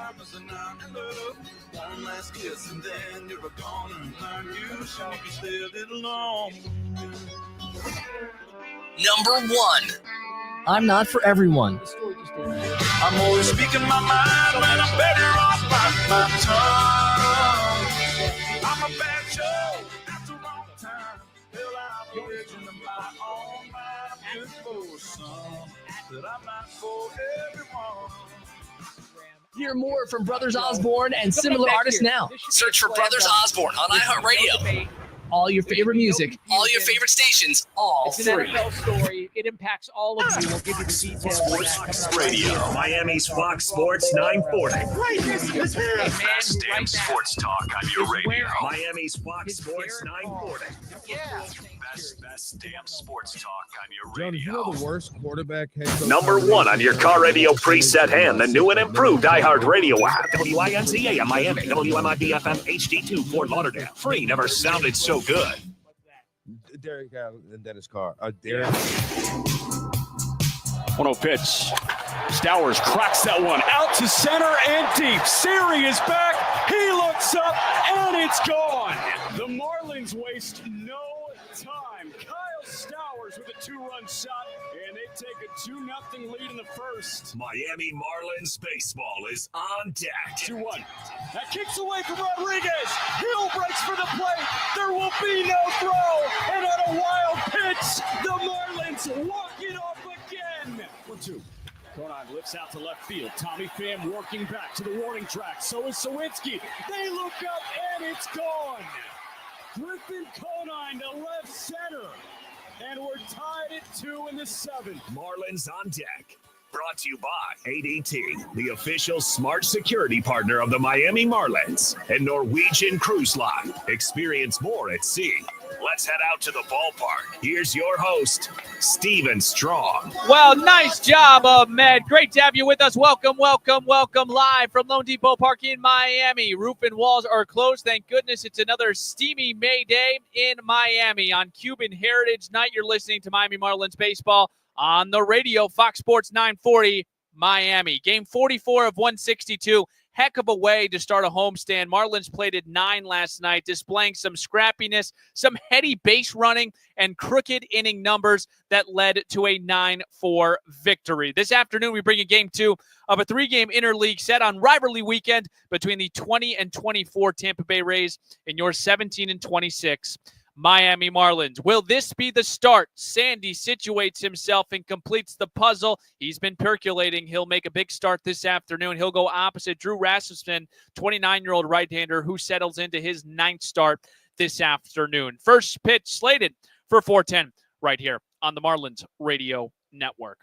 promise and I'm in love. One last kiss and then you're gone and learn you should make you stay a little long. Number 1. I'm not for everyone. I'm always speaking my mind when I'm better off by my tongue. I'm a bad show at the wrong time. Well, I'm a legend of my own mind. I'm good for some, but I'm not for everyone. Hear more from Brothers Osborne and similar artists now. Search for Brothers Osborne on iHeartRadio. All your favorite music, all your favorite stations, all it's an free. NFL story. It impacts all of you. We'll give you the details. Sports Radio, Miami's Fox Sports 940. Right, this is Best damn sports talk on your radio. Miami's Fox Sports 940. Yeah. Best damn sports talk on your John, radio. you know the worst quarterback head coach? Number 1 on your car radio preset and the new and improved iHeartRadio app. WINCA in Miami, WMIBFM HD2 Fort Lauderdale. Free, never sounded so good. Derek and Dennis Carr. Derek. 1-0 pitch. Stowers cracks that one out to center and deep. Siri is back. He looks up and it's gone. The Marlins waste no time. Kyle Stowers with a 2-run shot, and they take a 2-0 lead in the first. Miami Marlins baseball is on deck. 2-1. That kicks away from Rodriguez. Hill breaks for the plate. There will be no throw. And on a wild pitch, the Marlins walk it off again. 1-2. Conine lifts out to left field. Tommy Pham working back to the warning track. So is Sawinski. They look up and it's gone. Griffin Conine to left center. And we're tied at 2 in the 7th. Marlins on deck. Brought to you by ADT, the official smart security partner of the Miami Marlins and Norwegian Cruise Line. Experience more at sea. Let's head out to the ballpark. Here's your host, Steven Strong. Well, nice job, Ahmed. Great to have you with us. Welcome live from Lone Depot Park in Miami. Roof and walls are closed. Thank goodness it's another steamy May day in Miami. On Cuban Heritage Night, you're listening to Miami Marlins baseball on the radio, Fox Sports 940 Miami. Game 44 of 162. Heck of a way to start a homestand. Marlins played at 9 last night, displaying some scrappiness, some heady base running, and crooked inning numbers that led to a 9-4 victory. This afternoon, we bring you game 2 of a 3-game interleague set on rivalry weekend between the 20 and 24 Tampa Bay Rays and your 17 and 26 Miami Marlins. Will this be the start? Sandy situates himself and completes the puzzle. He's been percolating. He'll make a big start this afternoon. He'll go opposite Drew Rasmussen, 29-year-old right-hander who settles into his 9th start this afternoon. First pitch slated for 4:10 right here on the Marlins Radio Network.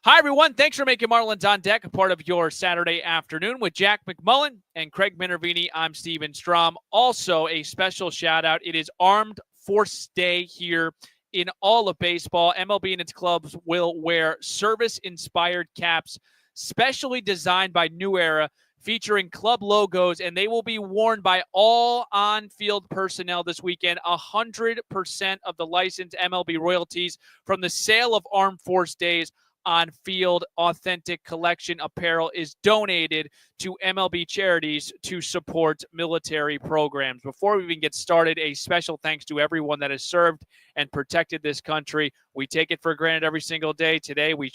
Hi, everyone. Thanks for making Marlins on Deck a part of your Saturday afternoon with Jack McMullen and Craig Minervini. I'm Steven Strom. Also, a special shout-out. It is Armed Force Day here in all of baseball. MLB and its clubs will wear service-inspired caps, specially designed by New Era, featuring club logos, and they will be worn by all on-field personnel this weekend. 100% of the licensed MLB royalties from the sale of Armed Force Days on-field authentic collection apparel is donated to MLB charities to support military programs. Before we even get started, a special thanks to everyone that has served and protected this country. We take it for granted every single day. Today, we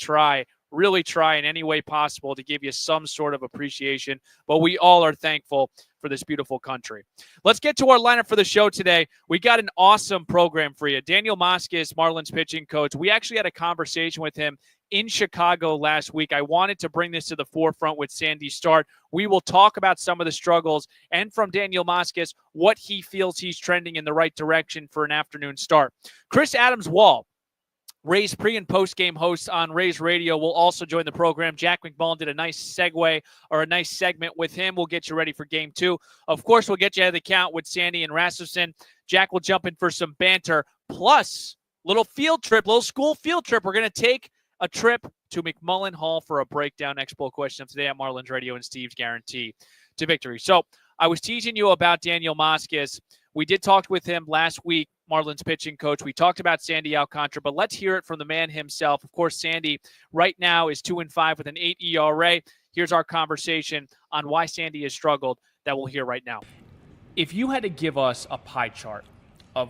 really try in any way possible to give you some sort of appreciation, but we all are thankful for this beautiful country. Let's get to our lineup for the show today. We got an awesome program for you. Daniel Mosquez, Marlins pitching coach. We actually had a conversation with him in Chicago last week. I wanted to bring this to the forefront with Sandy Start. We will talk about some of the struggles and from Daniel Mosquez, what he feels he's trending in the right direction for an afternoon start. Chris Adams-Wall, Rays pre- and post-game host on Rays Radio, will also join the program. Jack McMullen did a nice segue or a nice segment with him. We'll get you ready for game 2. Of course, we'll get you out of the count with Sandy and Rasmussen. Jack will jump in for some banter, plus little school field trip. We're going to take a trip to McMullen Hall for a breakdown. Expo question of today at Marlins Radio and Steve's Guarantee to Victory. So I was teasing you about Daniel Mosquez. We did talk with him last week, Marlins pitching coach. We talked about Sandy Alcantara, but let's hear it from the man himself. Of course, Sandy right now is 2-5 with an 8 ERA. Here's our conversation on why Sandy has struggled that we'll hear right now. If you had to give us a pie chart of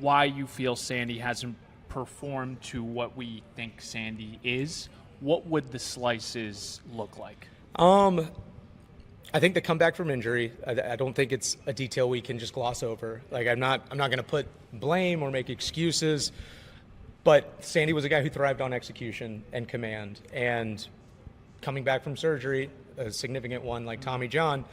why you feel Sandy hasn't performed to what we think Sandy is, what would the slices look like? I think the comeback from injury, I don't think it's a detail we can just gloss over. Like, I'm not going to put blame or make excuses, but Sandy was a guy who thrived on execution and command. And coming back from surgery, a significant one like Tommy John,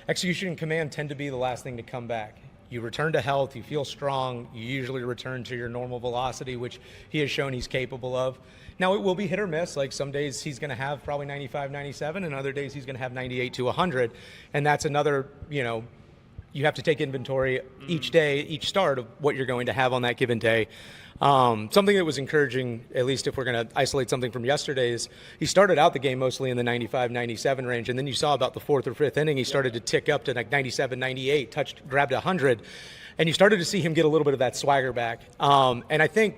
execution and command tend to be the last thing to come back. You return to health, you feel strong, you usually return to your normal velocity, which he has shown he's capable of. Now, it will be hit or miss. Like, some days he's going to have probably 95, 97, and other days he's going to have 98 to 100. And that's another, you have to take inventory each day, each start of what you're going to have on that given day. Something that was encouraging, at least if we're going to isolate something from yesterday, is he started out the game mostly in the 95, 97 range, and then you saw about the fourth or fifth inning, he started to tick up to like 97, 98, grabbed 100, and you started to see him get a little bit of that swagger back. And I think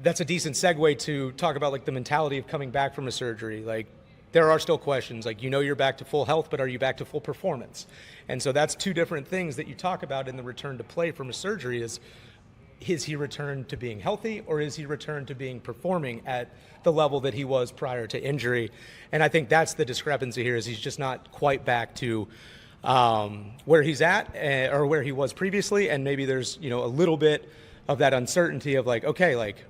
that's a decent segue to talk about like the mentality of coming back from a surgery. Like, there are still questions, like, you're back to full health, but are you back to full performance? And so that's two different things that you talk about in the return to play from a surgery. Is he returned to being healthy, or is he returned to being performing at the level that he was prior to injury? And I think that's the discrepancy here, is he's just not quite back to where he's at or where he was previously. And maybe there's, a little bit of that uncertainty of like, okay, like,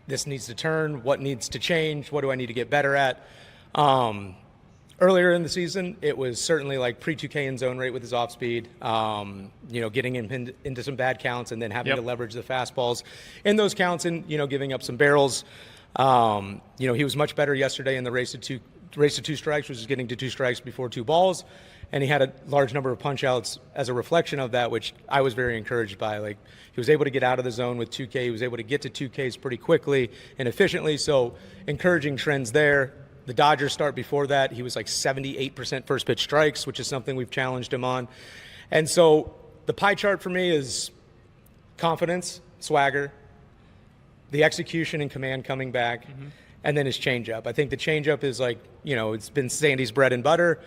this needs to turn, what needs to change, what do I need to get better at? Earlier in the season, it was certainly like pre-2K in zone rate with his off speed, getting him into some bad counts and then having to leverage the fastballs in those counts and, giving up some barrels. He was much better yesterday in the race to two strikes, which is getting to 2 strikes before 2 balls. And he had a large number of punch outs as a reflection of that, which I was very encouraged by. Like, he was able to get out of the zone with 2K. He was able to get to 2Ks pretty quickly and efficiently. So encouraging trends there. The Dodgers start before that, he was like 78% first pitch strikes, which is something we've challenged him on. And so the pie chart for me is confidence, swagger, the execution and command coming back, and then his changeup. I think the changeup is like, it's been Sandy's bread and butter.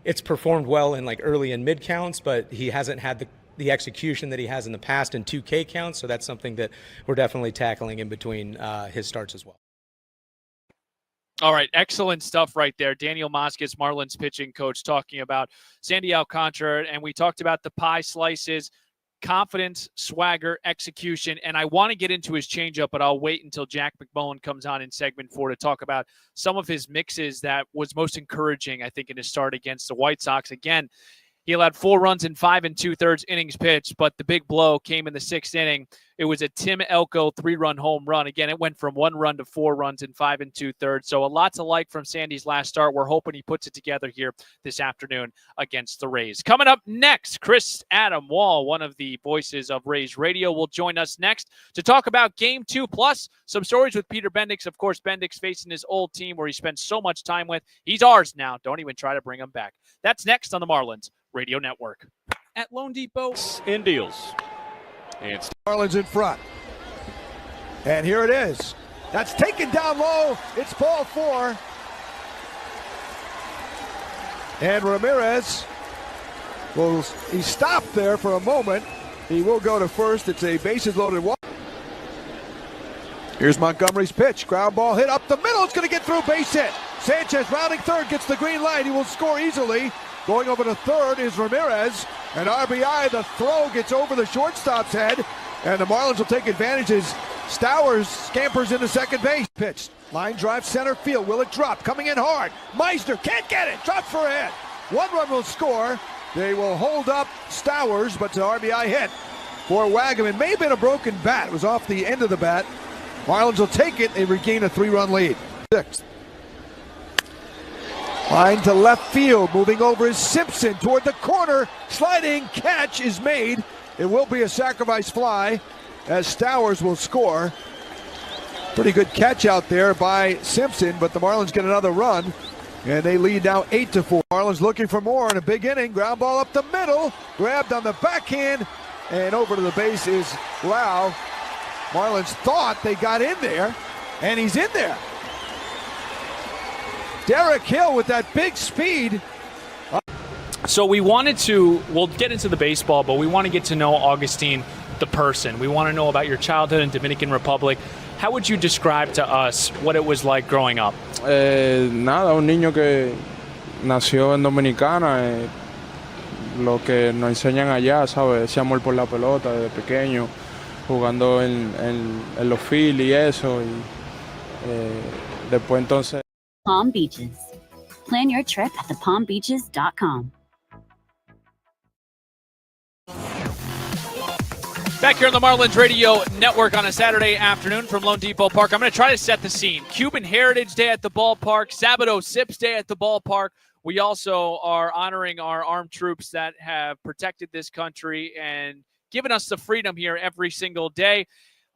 It's performed well in like early and mid counts, but he hasn't had the execution that he has in the past in 2K counts. So that's something that we're definitely tackling in between his starts as well. All right, excellent stuff right there. Daniel Moskis, Marlins pitching coach, talking about Sandy Alcantara, and we talked about the pie slices, confidence, swagger, execution, and I want to get into his changeup, but I'll wait until Jack McMullen comes on in segment 4 to talk about some of his mixes that was most encouraging, I think, in his start against the White Sox. Again, he allowed 4 runs in 5 2/3 innings pitched, but the big blow came in the 6th inning. It was a Tim Elko 3-run home run. Again, it went from 1 run to 4 runs in 5 2/3. So a lot to like from Sandy's last start. We're hoping he puts it together here this afternoon against the Rays. Coming up next, Chris Adam Wall, one of the voices of Rays Radio, will join us next to talk about Game 2, plus some stories with Peter Bendix. Of course, Bendix facing his old team where he spent so much time with. He's ours now. Don't even try to bring him back. That's next on the Marlins Radio Network. At Lone Depot. In deals. And Marlins in front. And here it is. That's taken down low. It's ball 4. And Ramirez he stopped there for a moment. He will go to first. It's a bases loaded walk. Here's Montgomery's pitch. Ground ball hit up the middle. It's going to get through, base hit. Sanchez rounding third, gets the green light. He will score easily. Going over to third is Ramirez. An RBI, the throw gets over the shortstop's head. And the Marlins will take advantage as Stowers scampers into second base. Pitched. Line drive center field. Will it drop? Coming in hard. Meisner can't get it. Drops for a hit. 1 run will score. They will hold up Stowers, but it's an RBI hit for Wagum. It may have been a broken bat. It was off the end of the bat. Marlins will take it. They regain a 3-run lead. 6th. Line to left field, moving over is Simpson toward the corner. Sliding catch is made. It will be a sacrifice fly as Stowers will score. Pretty good catch out there by Simpson, but the Marlins get another run, and they lead now 8-4. Marlins looking for more in a big inning. Ground ball up the middle, grabbed on the backhand, and over to the base is Lau. Marlins thought they got in there, and he's in there. Derek Hill with that big speed. So we'll get into the baseball, but we want to get to know Augustine, the person. We want to know about your childhood in Dominican Republic. How would you describe to us what it was like growing up? Nada, un niño que nació en Dominicana, lo que nos enseñan allá, ¿sabes? Ese amor por la pelota desde pequeño, jugando en los field y eso, y después entonces... Palm Beaches. Plan your trip at thepalmbeaches.com. Back here on the Marlins Radio Network on a Saturday afternoon from Lone Depot Park. I'm going to try to set the scene. Cuban Heritage Day at the ballpark. Sabado Sips Day at the ballpark. We also are honoring our armed troops that have protected this country and given us the freedom here every single day.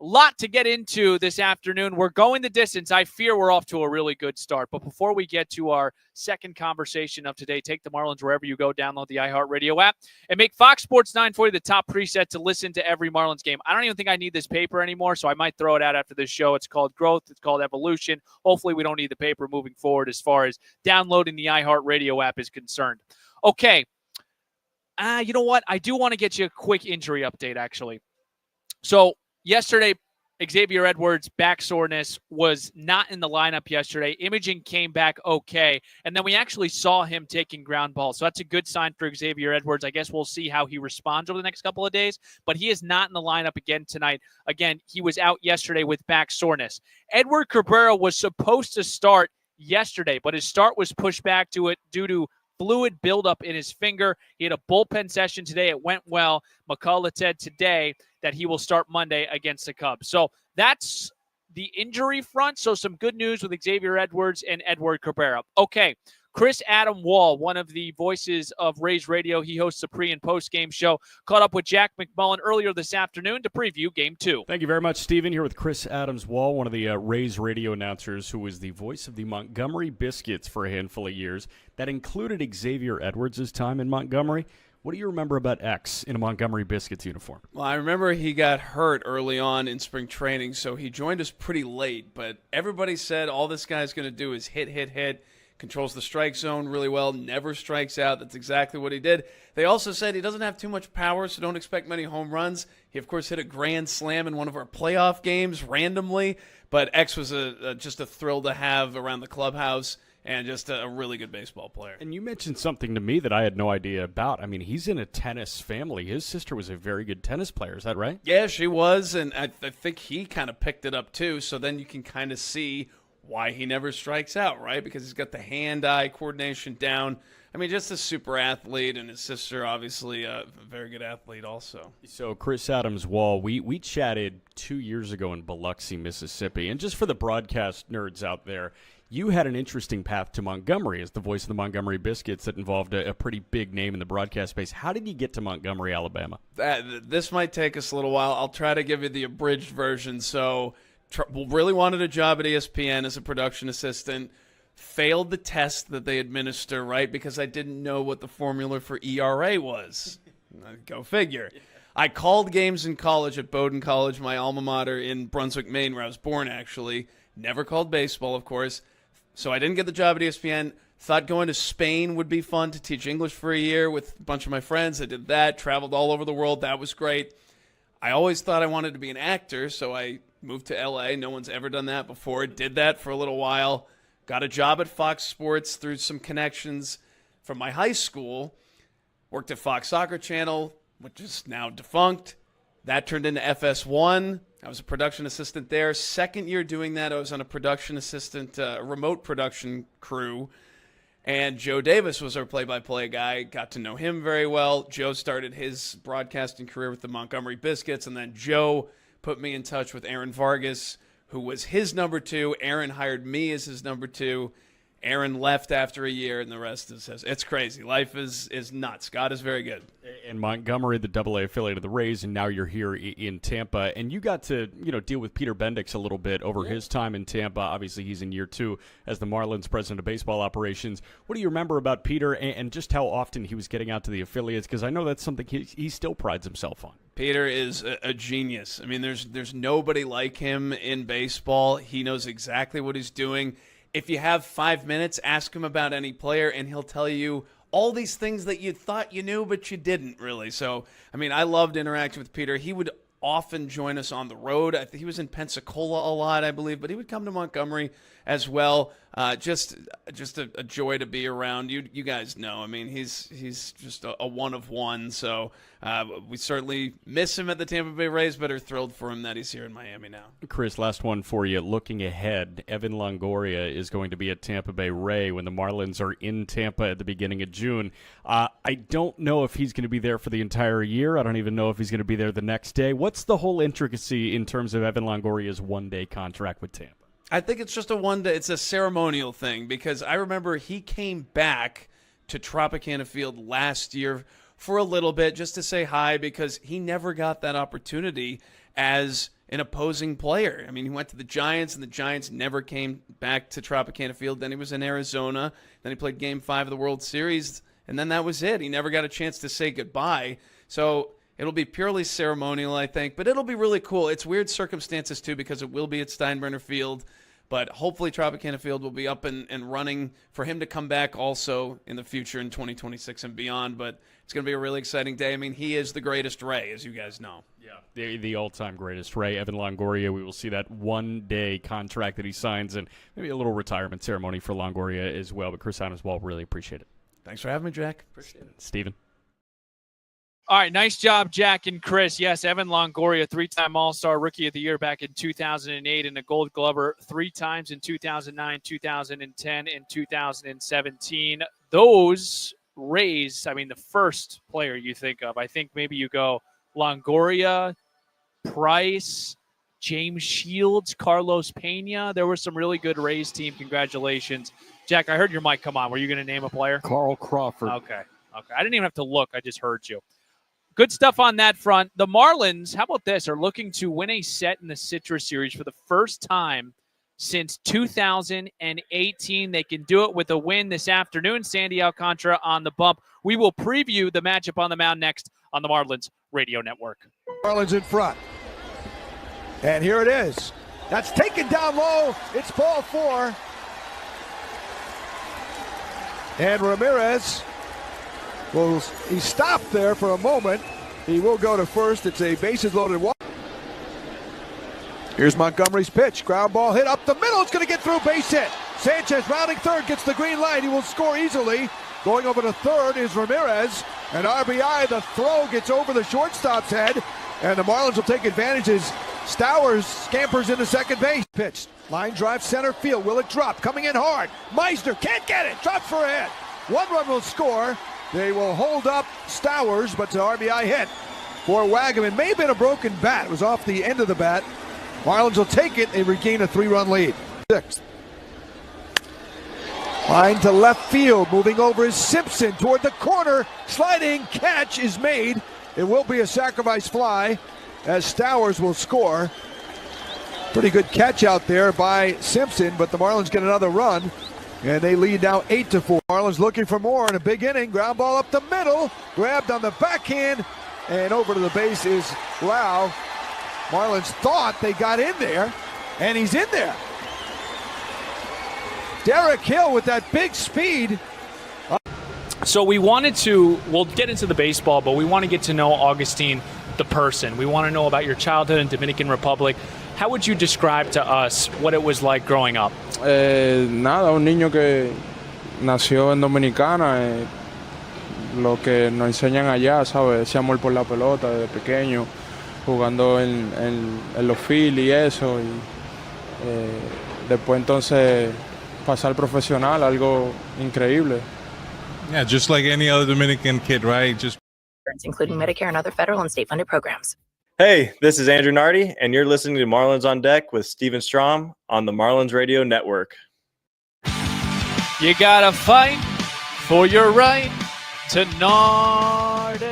A lot to get into this afternoon. We're going the distance. I fear we're off to a really good start. But before we get to our second conversation of today, take the Marlins wherever you go, download the iHeartRadio app, and make Fox Sports 940 the top preset to listen to every Marlins game. I don't even think I need this paper anymore, so I might throw it out after this show. It's called Growth. It's called Evolution. Hopefully we don't need the paper moving forward as far as downloading the iHeartRadio app is concerned. Okay. You know what? I do want to get you a quick injury update, actually. So, yesterday, Xavier Edwards' back soreness was not in the lineup yesterday. Imaging came back okay, and then we actually saw him taking ground balls. So that's a good sign for Xavier Edwards. I guess we'll see how he responds over the next couple of days, but he is not in the lineup again tonight. Again, he was out yesterday with back soreness. Edward Cabrera was supposed to start yesterday, but his start was pushed back to it due to fluid buildup in his finger. He had a bullpen session today. It went well. McCullough said today that he will start Monday against the Cubs. So that's the injury front. So some good news with Xavier Edwards and Edward Cabrera. Okay, Chris Adam Wall, one of the voices of Rays Radio. He hosts a pre- and post-game show. Caught up with Jack McMullen earlier this afternoon to preview Game 2. Thank you very much, Stephen. Here with Chris Adams Wall, one of the Rays radio announcers who was the voice of the Montgomery Biscuits for a handful of years. That included Xavier Edwards' time in Montgomery. What do you remember about X in a Montgomery Biscuits uniform? Well, I remember he got hurt early on in spring training, so he joined us pretty late. But everybody said all this guy's going to do is hit, controls the strike zone really well, never strikes out. That's exactly what he did. They also said he doesn't have too much power, so don't expect many home runs. He, of course, hit a grand slam in one of our playoff games randomly. But X was just a thrill to have around the clubhouse. And just a really good baseball player. And you mentioned something to me that I had no idea about. I mean, he's in a tennis family. His sister was a very good tennis player. Is that right? Yeah, she was. And I think he kind of picked it up, too. So then you can kind of see why he never strikes out, right? Because he's got the hand-eye coordination down. I mean, just a super athlete. And his sister, obviously, a very good athlete also. So, Chris Adams Wall, we chatted 2 years ago in Biloxi, Mississippi. And just for the broadcast nerds out there, you had an interesting path to Montgomery as the voice of the Montgomery Biscuits that involved a pretty big name in the broadcast space. How did you get to Montgomery, Alabama? This might take us a little while. I'll try to give you the abridged version. So, really wanted a job at ESPN as a production assistant. Failed the test that they administer, right? Because I didn't know what the formula for ERA was. Go figure. I called games in college at Bowdoin College, my alma mater in Brunswick, Maine, where I was born, actually. Never called baseball, of course. So I didn't get the job at ESPN. Thought going to Spain would be fun to teach English for a year with a bunch of my friends. I did that, traveled all over the world. That was great. I always thought I wanted to be an actor, so I moved to L.A. No one's ever done that before. Did that for a little while. Got a job at Fox Sports through some connections from my high school. Worked at Fox Soccer Channel, which is now defunct. That turned into FS1. I was a production assistant there. Second year doing that, I was on a production assistant, remote production crew. And Joe Davis was our play-by-play guy. Got to know him very well. Joe started his broadcasting career with the Montgomery Biscuits. And then Joe put me in touch with Aaron Vargas, who was his number 2. Aaron hired me as his number 2. Aaron left after a year, and the rest is it's crazy. Life is nuts. God is very good. And Montgomery, the AA affiliate of the Rays, and now you're here in Tampa. And you got to deal with Peter Bendix a little bit over his time in Tampa. Obviously, he's in year 2 as the Marlins president of baseball operations. What do you remember about Peter and just how often he was getting out to the affiliates? Because I know that's something he still prides himself on. Peter is a genius. I mean, there's nobody like him in baseball. He knows exactly what he's doing. if you have 5 minutes, ask him about any player, and he'll tell you all these things that you thought you knew, but you didn't really. So, I mean, I loved interacting with Peter. He would often join us on the road. I think he was in Pensacola a lot, I believe, but he would come to Montgomery as well. Just a joy to be around. You guys know. I mean, he's just a one of one. So we certainly miss him at the Tampa Bay Rays, but are thrilled for him that he's here in Miami now. Chris, last one for you. Looking ahead, Evan Longoria is going to be at Tampa Bay Ray when the Marlins are in Tampa at the beginning of June. I don't know if he's going to be there for the entire year. I don't even know if he's going to be there the next day. What's the whole intricacy in terms of Evan Longoria's one-day contract with Tampa? I think it's just it's a ceremonial thing, because I remember he came back to Tropicana Field last year for a little bit just to say hi, because he never got that opportunity as an opposing player. I mean, he went to the Giants, and the Giants never came back to Tropicana Field. Then he was in Arizona. Then he played Game 5 of the World Series, and then that was it. He never got a chance to say goodbye. So it'll be purely ceremonial, I think, but it'll be really cool. It's weird circumstances, too, because it will be at Steinbrenner Field, but hopefully Tropicana Field will be up and running for him to come back also in the future in 2026 and beyond. But it's going to be a really exciting day. I mean, he is the greatest Ray, as you guys know. Yeah, the all-time greatest Ray, Evan Longoria. We will see that one-day contract that he signs, and maybe a little retirement ceremony for Longoria as well. But Chris Osborne, really appreciate it. Thanks for having me, Jack. Appreciate it. Steven. All right, nice job, Jack and Chris. Yes, Evan Longoria, 3-time All-Star Rookie of the Year back in 2008, and a Gold Glover 3 times in 2009, 2010, and 2017. Those Rays, I mean, the first player you think of, I think maybe you go Longoria, Price, James Shields, Carlos Pena. There were some really good Rays team. Congratulations. Jack, I heard your mic come on. Were you going to name a player? Carl Crawford. Okay. I didn't even have to look. I just heard you. Good stuff on that front. The Marlins, how about this, are looking to win a set in the Citrus Series for the first time since 2018. They can do it with a win this afternoon. Sandy Alcantara on the bump. We will preview the matchup on the mound next on the Marlins Radio Network. Marlins in front. And here it is. That's taken down low. It's ball 4. And Ramirez, well, he stopped there for a moment. He will go to first. It's a bases loaded walk. Here's Montgomery's pitch. Ground ball hit up the middle. It's going to get through, base hit. Sanchez rounding third, gets the green light. He will score easily. Going over to third is Ramirez. An RBI. The throw gets over the shortstop's head. And the Marlins will take advantage as Stowers scampers into second base. Pitched. Line drive center field. Will it drop? Coming in hard. Meisner can't get it. Drops for a hit. 1 run will score. They will hold up Stowers, but it's an RBI hit for Wagaman. May have been a broken bat. It was off the end of the bat. Marlins will take it and regain a 3-run lead. 6th. Line to left field. Moving over is Simpson toward the corner. Sliding catch is made. It will be a sacrifice fly as Stowers will score. Pretty good catch out there by Simpson, but the Marlins get another run. And they lead now 8-4. Marlins looking for more in a big inning. Ground ball up the middle. Grabbed on the backhand. And over to the base is Lau. Marlins thought they got in there. And he's in there. Derek Hill with that big speed. So we'll get into the baseball, but we want to get to know Augustine, the person. We want to know about your childhood in Dominican Republic. How would you describe to us what it was like growing up? Nada, un niño que nació en Dominicana, lo que nos enseñan allá, ¿sabes? Ese amor por la pelota desde pequeño, jugando en los field y eso, y después entonces pasar profesional, algo increíble. Yeah, just like any other Dominican kid, right? Just including Medicare and other federal and state-funded programs. Hey, this is Andrew Nardi, and you're listening to Marlins on Deck with Steven Strom on the Marlins Radio Network. You gotta fight for your right to Nardi.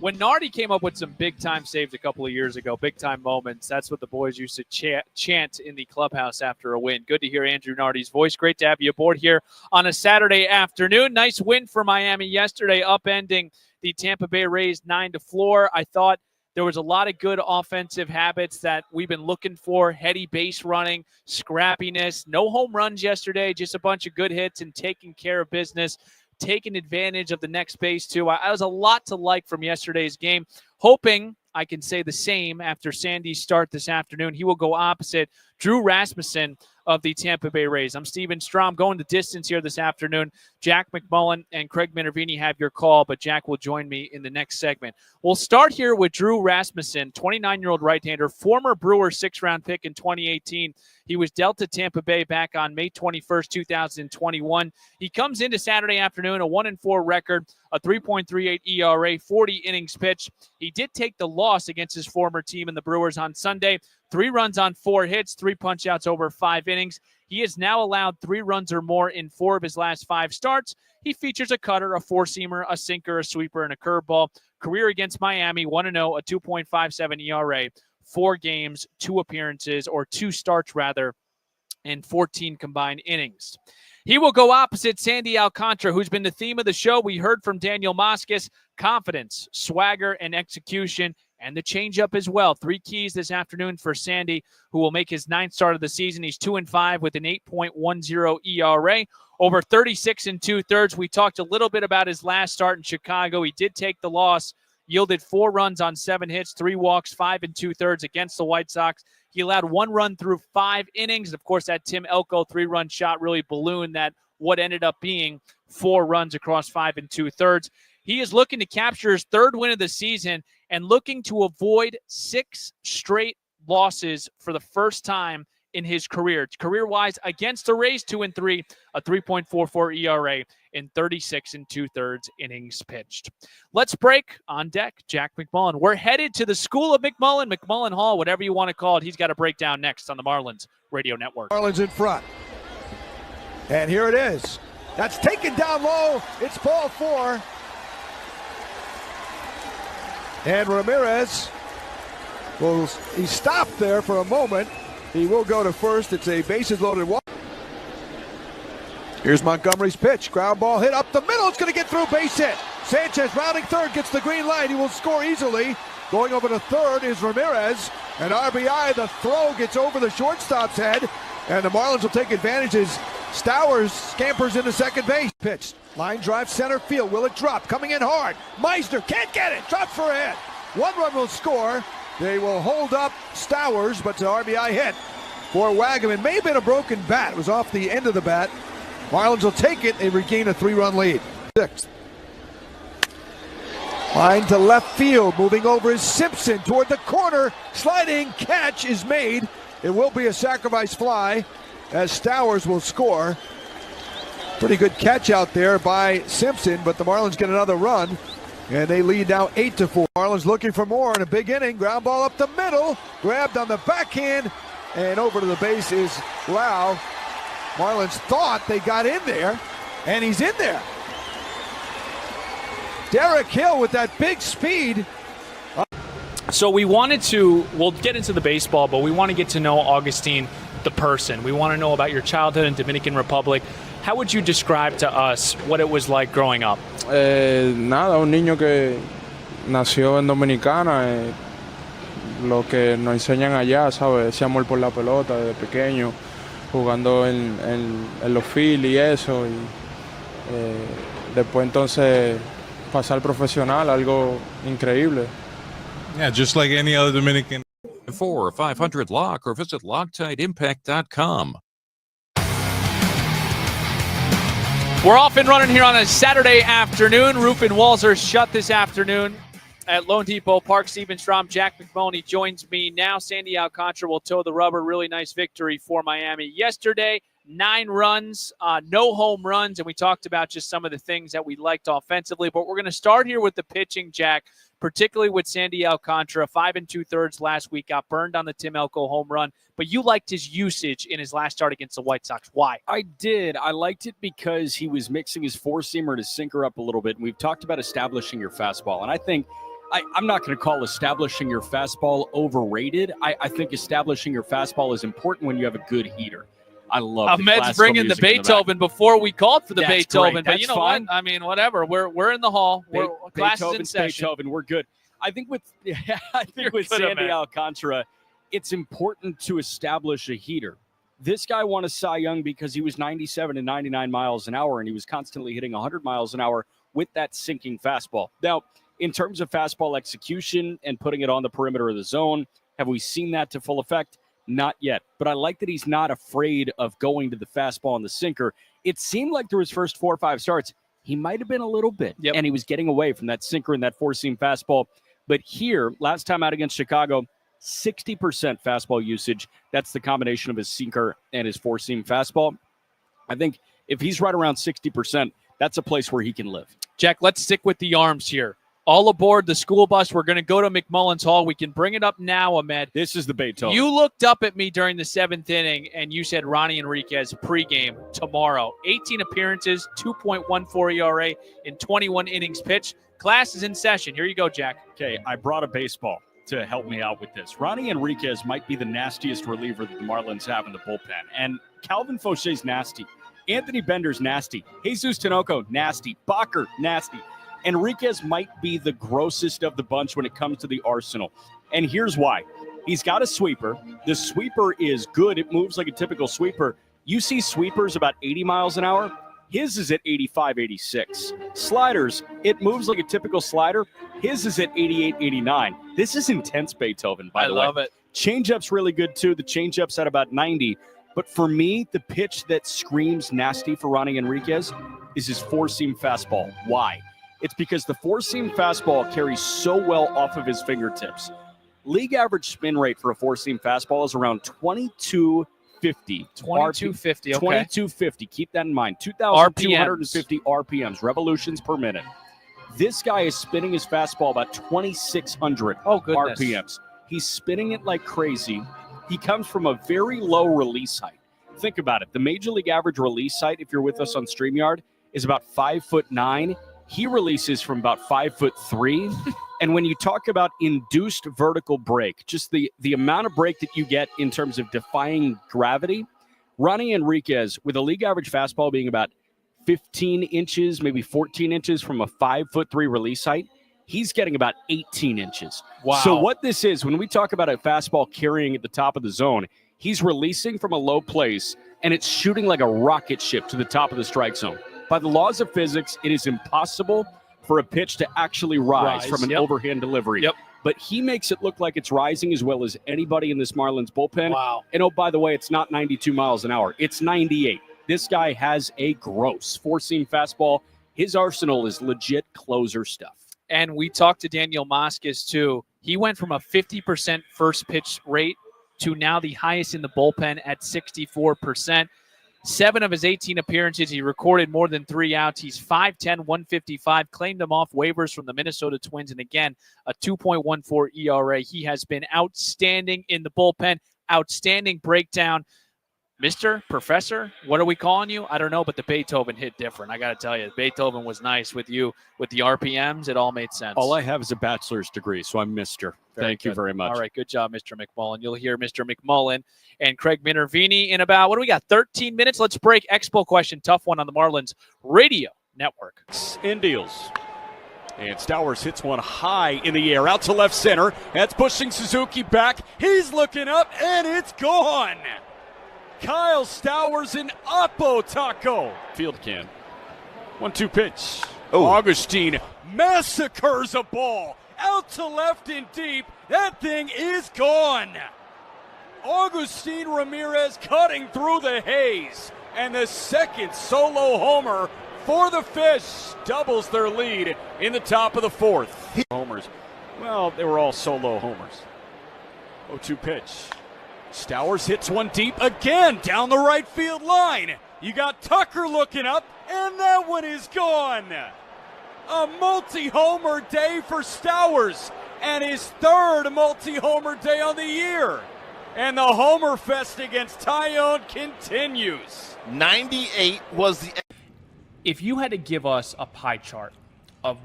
When Nardi came up with some big-time saves a couple of years ago, big-time moments, that's what the boys used to chant in the clubhouse after a win. Good to hear Andrew Nardi's voice. Great to have you aboard here on a Saturday afternoon. Nice win for Miami yesterday, upending the Tampa Bay Rays 9-4. I thought There was a lot of good offensive habits that we've been looking for, heady base running, scrappiness, no home runs yesterday, just a bunch of good hits and taking care of business, taking advantage of the next base too. I was a lot to like from yesterday's game, hoping I can say the same after Sandy's start this afternoon. He will go opposite Drew Rasmussen of the Tampa Bay Rays. I'm Steven Strom, going the distance here this afternoon. Jack McMullen and Craig Minervini have your call, but Jack will join me in the next segment. We'll start here with Drew Rasmussen, 29-year-old right-hander, former Brewer 6th-round pick in 2018. He was dealt to Tampa Bay back on May 21st, 2021. He comes into Saturday afternoon, a 1-4 record, a 3.38 ERA, 40 innings pitched. He did take the loss against his former team in the Brewers on Sunday. 3 runs on 4 hits, 3 punch-outs over 5 innings. He has now allowed 3 runs or more in 4 of his last 5 starts. He features a cutter, a 4-seamer, a sinker, a sweeper, and a curveball. Career against Miami, 1-0, a 2.57 ERA, 4 games, 2 appearances, or 2 starts rather, and 14 combined innings. He will go opposite Sandy Alcantara, who's been the theme of the show. We heard from Daniel Moskis, confidence, swagger, and execution, and the changeup as well. 3 keys this afternoon for Sandy, who will make his 9th start of the season. He's 2-5 with an 8.10 ERA. Over 36 2/3. We talked a little bit about his last start in Chicago. He did take the loss, yielded 4 runs on 7 hits, 3 walks, 5 2/3 against the White Sox. He allowed 1 run through 5 innings. Of course, that Tim Elko 3-run shot really ballooned that what ended up being 4 runs across 5 2/3. He is looking to capture his 3rd win of the season and looking to avoid 6 straight losses for the first time in his career. Career-wise, against the Rays, 2-3, a 3.44 ERA in 36 2/3 innings pitched. Let's break. On deck, Jack McMullen. We're headed to the School of McMullen, McMullen Hall, whatever you want to call it. He's got a breakdown next on the Marlins Radio Network. Marlins in front. And here it is. That's taken down low. It's ball 4. And Ramirez he stopped there for a moment. He will go to first. It's a bases loaded walk. Here's Montgomery's pitch. Ground ball hit up the middle. It's going to get through, base hit. Sanchez rounding third, gets the green light. He will score easily. Going over to third is Ramirez. An RBI. The throw gets over the shortstop's head. And the Marlins will take advantage as Stowers scampers into second base. Pitched. Line drive center field. Will it drop? Coming in hard. Meisner can't get it. Drops for a hit. 1 run will score. They will hold up Stowers, but it's an RBI hit for Wagaman. May have been a broken bat. It was off the end of the bat. Marlins will take it. They regain a 3-run lead. 6th. Line to left field. Moving over is Simpson toward the corner. Sliding catch is made. It will be a sacrifice fly as Stowers will score. Pretty good catch out there by Simpson, but the Marlins get another run, and they lead now 8-4. Marlins looking for more in a big inning. Ground ball up the middle, grabbed on the backhand, and over to the base is Lau. Marlins thought they got in there, and he's in there. Derek Hill with that big speed. So we'll get into the baseball, but we want to get to know Augustine, the person. We want to know about your childhood in Dominican Republic. How would you describe to us what it was like growing up? Nada, un niño que nació en Dominicana. Lo que nos enseñan allá, ¿sabes? Ese amor por la pelota desde pequeño, jugando en los Phillies y eso. Y después entonces pasar profesional, algo increíble. Yeah, just like any other Dominican. 4 or 500 lock or visit LoctiteImpact.com. We're off and running here on a Saturday afternoon. Roof and walls are shut this afternoon at Lone Depot Park. Steven Strom, Jack McMullen joins me now. Sandy Alcantara will toe the rubber. Really nice victory for Miami yesterday. 9 runs, no home runs, and we talked about just some of the things that we liked offensively. But we're going to start here with the pitching, Jack, particularly with Sandy Alcantara. 5 2/3 last week, got burned on the Tim Elko home run. But you liked his usage in his last start against the White Sox. Why? I did. I liked it because he was mixing his 4-seamer and his sinker up a little bit. And we've talked about establishing your fastball. And I think I'm not going to call establishing your fastball overrated. I think establishing your fastball is important when you have a good heater. I love Ahmed's bringing the Beethoven before we called for the Beethoven. Great. But you know fine. what? I mean, whatever. We're in the hall. Class is in session. Beethoven, we're good. I think with Sandy Alcantara, it's important to establish a heater. This guy won a Cy Young because he was 97 and 99 miles an hour, and he was constantly hitting 100 miles an hour with that sinking fastball. Now, in terms of fastball execution and putting it on the perimeter of the zone, have we seen that to full effect? Not yet. But I like that he's not afraid of going to the fastball and the sinker. It seemed like through his first 4 or 5 starts, he might have been a little bit, and he was getting away from that sinker and that four-seam fastball. But here, last time out against Chicago, 60% fastball usage. That's the combination of his sinker and his four-seam fastball. I think if he's right around 60%, that's a place where he can live. Jack, let's stick with the arms here. All aboard the school bus. We're going to go to McMullen's Hall. We can bring it up now, Ahmed. This is the Beethoven. You looked up at me during the 7th inning, and you said Ronnie Enriquez pregame tomorrow. 18 appearances, 2.14 ERA in 21 innings pitched. Class is in session. Here you go, Jack. Okay, I brought a baseball to help me out with this. Ronnie Enriquez might be the nastiest reliever that the Marlins have in the bullpen. And Calvin Faucher's nasty. Anthony Bender's nasty. Jesus Tinoco, nasty. Bacher, nasty. Enriquez might be the grossest of the bunch when it comes to the arsenal. And here's why. He's got a sweeper. The sweeper is good. It moves like a typical sweeper. You see sweepers about 80 miles an hour. His is at 85, 86. Sliders, it moves like a typical slider. His is at 88, 89. This is intense, Beethoven, by the way. I love it. Changeup's really good, too. The changeup's at about 90. But for me, the pitch that screams nasty for Ronnie Enriquez is his four-seam fastball. Why? It's because the four-seam fastball carries so well off of his fingertips. League average spin rate for a four-seam fastball is around 2250. 2250, okay. 2250. Keep that in mind. 2,250 RPMs, revolutions per minute. This guy is spinning his fastball about 2,600 RPMs. He's spinning it like crazy. He comes from a very low release height. Think about it. The major league average release height, if you're with us on StreamYard, is about 5'9". He releases from about 5'3". And when you talk about induced vertical break, just the amount of break that you get in terms of defying gravity, Ronnie Enriquez, with a league average fastball being about 15 inches, maybe 14 inches from a 5'3" release height, he's getting about 18 inches. Wow. So what this is, when we talk about a fastball carrying at the top of the zone, he's releasing from a low place, and it's shooting like a rocket ship to the top of the strike zone. By the laws of physics, it is impossible for a pitch to actually rise from an overhand delivery. But he makes it look like it's rising as well as anybody in this Marlins bullpen. Wow. And oh, by the way, it's not 92 miles an hour. It's 98. This guy has a gross four-seam fastball. His arsenal is legit closer stuff. And we talked to Daniel Moskis, too. He went from a 50% first pitch rate to now the highest in the bullpen at 64%. 7 of his 18 appearances, he recorded more than 3 outs. He's 5'10", 155, claimed them off waivers from the Minnesota Twins. And again, a 2.14 ERA. He has been outstanding in the bullpen, outstanding breakdown. Mr. Professor, what are we calling you? I don't know, but the Beethoven hit different. I got to tell you, Beethoven was nice with you. With the RPMs, it all made sense. All I have is a bachelor's degree, so I'm Mr. Thank you very much. All right, good job, Mr. McMullen. You'll hear Mr. McMullen and Craig Minervini in about, what do we got, 13 minutes? Let's break. Expo question, tough one on the Marlins Radio Network. Indials. And Stowers hits one high in the air, out to left center. That's pushing Suzuki back. He's looking up, and it's gone. Kyle Stowers and Oppo Taco. Field can. 1-2 pitch. Augustine massacres a ball. Out to left and deep. That thing is gone. Augustine Ramirez cutting through the haze. And the second solo homer for the Fish doubles their lead in the top of the fourth. Homers. Well, they were all solo homers. 0-2 pitch. Stowers hits one deep again down the right field line. You got Tucker looking up, and that one is gone. A multi-homer day for Stowers, and his third multi-homer day on the year. And the homer fest against Tyone continues. 98 was the... If you had to give us a pie chart of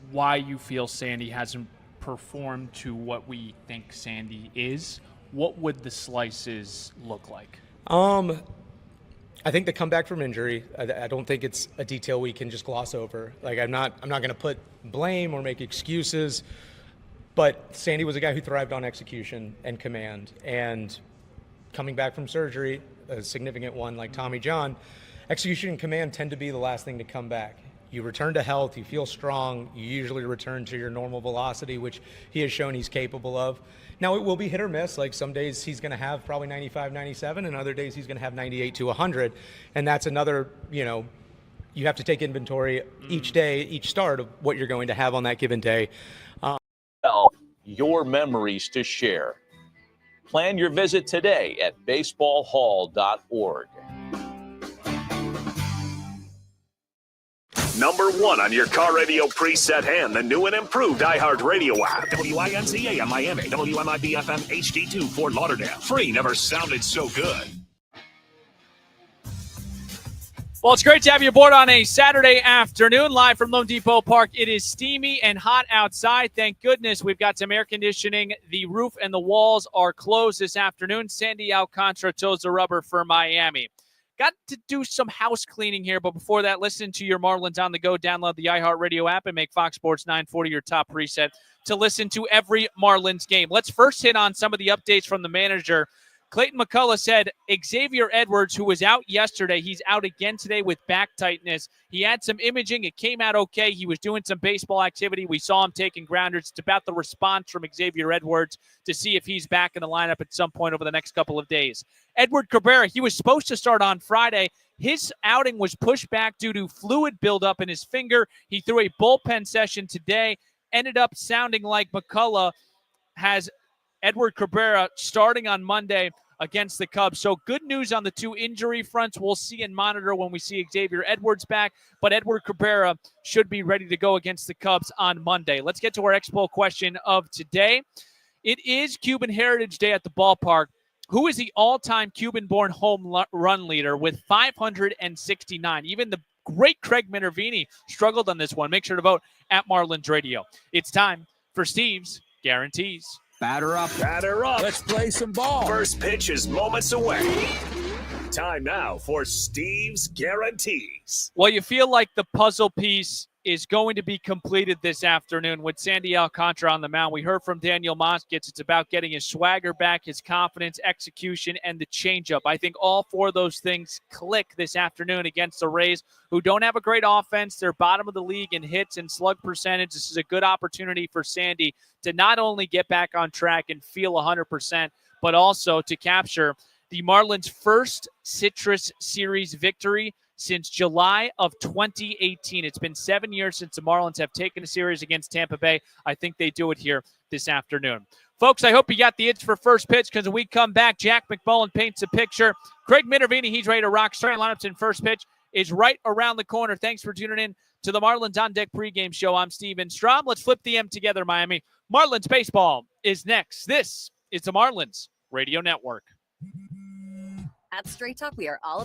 why you feel Sandy hasn't performed to what we think Sandy is, what would the slices look like? I think the comeback from injury, I don't think it's a detail we can just gloss over. Like I'm not going to put blame or make excuses, But Sandy was a guy who thrived on execution and command. And coming back from surgery, a significant one like Tommy John, execution and command tend to be the last thing to come back. You return to health, you feel strong, you usually return to your normal velocity, which he has shown he's capable of. Now, it will be hit or miss. Like some days he's going to have probably 95, 97, and other days he's going to have 98 to 100. And that's another, you have to take inventory each day, each start of what you're going to have on that given day. Your memories to share. Plan your visit today at baseballhall.org. Number 1 on your car radio preset and the new and improved iHeartRadio app. WINCA in Miami. WMIB FM HD2 Fort Lauderdale. Free never sounded so good. Well, it's great to have you aboard on a Saturday afternoon, live from Lone Depot Park. It is steamy and hot outside. Thank goodness we've got some air conditioning. The roof and the walls are closed this afternoon. Sandy Alcantara toes the rubber for Miami. Got to do some house cleaning here, but before that, listen to your Marlins on the go. Download the iHeartRadio app and make Fox Sports 940 your top preset to listen to every Marlins game. Let's first hit on some of the updates from the manager. Clayton McCullough said Xavier Edwards, who was out yesterday, he's out again today with back tightness. He had some imaging. It came out okay. He was doing some baseball activity. We saw him taking grounders. It's about the response from Xavier Edwards to see if he's back in the lineup at some point over the next couple of days. Edward Cabrera, he was supposed to start on Friday. His outing was pushed back due to fluid buildup in his finger. He threw a bullpen session today. Ended up sounding like McCullough has Edward Cabrera starting on Monday against the Cubs. So good news on the two injury fronts. We'll see and monitor when we see Xavier Edwards back, but Edward Cabrera should be ready to go against the Cubs on Monday. Let's get to our Expo question of today. It is Cuban Heritage Day at the ballpark. Who is the all-time Cuban-born home run leader with 569? Even the great Craig Minervini struggled on this one. Make sure to vote at Marlins Radio. It's time for Steve's Guarantees. Batter up. Batter up. Let's play some ball. First pitch is moments away. Time now for Steve's Guarantees. Well, you feel like the puzzle piece is going to be completed this afternoon with Sandy Alcantara on the mound. We heard from Daniel Moskitz. It's about getting his swagger back, his confidence, execution, and the changeup. I think all four of those things click this afternoon against the Rays, who don't have a great offense. They're bottom of the league in hits and slug percentage. This is a good opportunity for Sandy to not only get back on track and feel 100%, but also to capture the Marlins' first Citrus Series victory since July of 2018. It's been 7 years since the Marlins have taken a series against Tampa Bay. I think they do it here this afternoon. Folks, I hope you got the itch for first pitch, because when we come back, Jack McMullen paints a picture. Craig Minervini, he's ready to rock. Starting lineups in first pitch is right around the corner. Thanks for tuning in to the Marlins On Deck pregame show. I'm Steven Strom. Let's flip the M together, Miami. Marlins baseball is next. This is the Marlins Radio Network. At Straight Talk, we are all